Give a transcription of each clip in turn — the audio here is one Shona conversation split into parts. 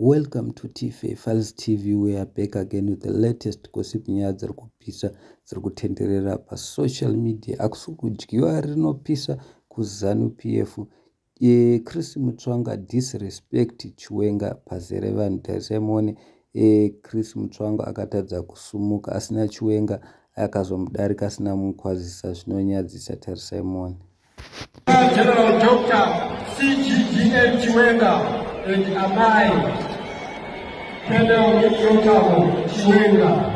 Welcome to Tife Files TV. We are back again with the latest gossip nyaya dziri kupisa dziri kutenderera pasocial media. Akusi kudyiwa rinopisa kuZanu PF. Chris Mutsvanga disrespect Chiwenga pazere vanhu. Tarisai muone Chris Mutsvanga akatadza kusumuka asina Chiwenga akazomudarika asina mukwazisa zvinonyadzisa. Tarisai muone. General Dr. CGGM Chiwenga and Amai Colonel Yotabo Chiwenga.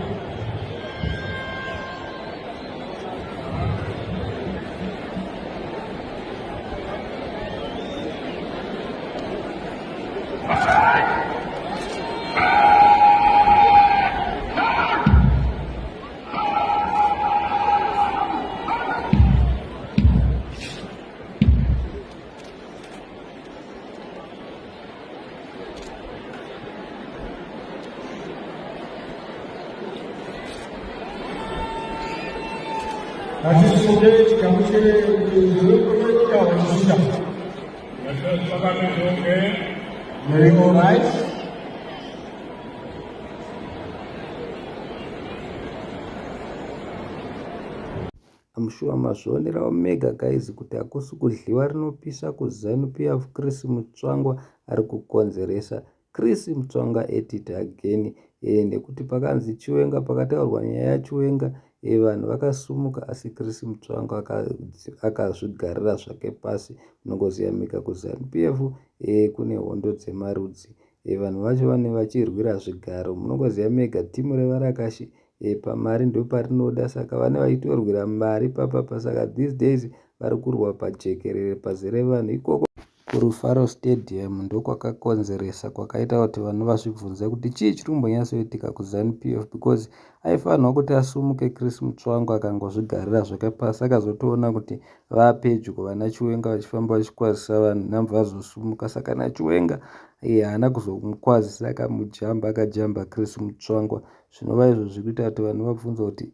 I'm sure mazvionerawo mega guys kuti hakusi kudliwa rinopisa kuZanu PF. Chris Mutsvangwa ari kukonzeresa. Chris Mutsvanga edit again nekuti pakanzi Chiwenga, pakataurwa nyaya yaChiwenga vanhu vakasumuka, asi Chris Mutsvanga akazvigarira zvake pasi. Munongoziva mega kuZanu PF kune hondo dzemarudzi, vanhu vacho vane vachirwira zvigaro. Munongoziva mega timu revarakashi pamari ndo parinoda, saka vane vachitorwira mari papapa. Saka these days vari kurwa pajekerere pazere vanhu. Ikoko kuRufaro Stadium ndokwakakonzeresa kwakaita kuti vanhu vazvibvunze kuti chii chiri kumbonyatsoitika kuZanu PF, because aifanirwa kuti asumuke Chris Mutsvangwa akangozvigarira zvake pasi. Akazotoona kuti vapedyo vana Chiwenga vachifamba vachikwazisa vanhu, nhambwe vazosumuka. Saka naChiwenga haana kuzomukwazisa, akamujamba, akajamba Chris Mutsvangwa. Zvinova izvo zviri kuita kuti vanhu vabvunza kuti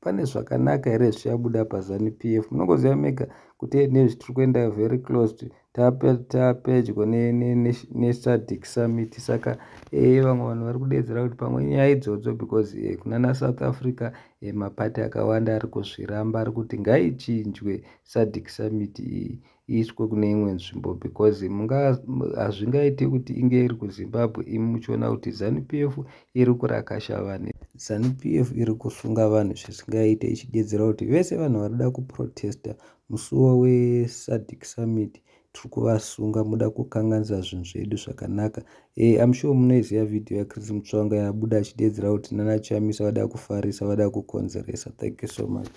pane zvakanaka here zvichabuda paZanu PF. Munongoziva mega kuti nezvitiri kuenda very close tapedyo neSADC Summit. Saka vamwe vanhu vari kudedzera kuti pamwe nyaya idzodzo, because kunana South Africa mapati akawanda ari kuzviramba, ari kuti ngaichinjwe SADC Summit iiswe kune imwe nzvimbo, because hazvingaiti kuti inge iri kuZimbabwe imi muchiona kuti ZANU PF iri kurakasha vanhu. ZANU PF iri kusunga vanhu zvisingaite, ichidedzera kuti vese vanhu varida kuprotesta musuwo weSADC Summit tiri kuvasunga, muda kukanganisa zvinhu zvedu zvakanaka. I'm sure munoiziva video yaChris Mutsvanga yabuda achidedzera kuti nana Chamisa vada kufarisa, vada kukonzeresa. Thank you so much.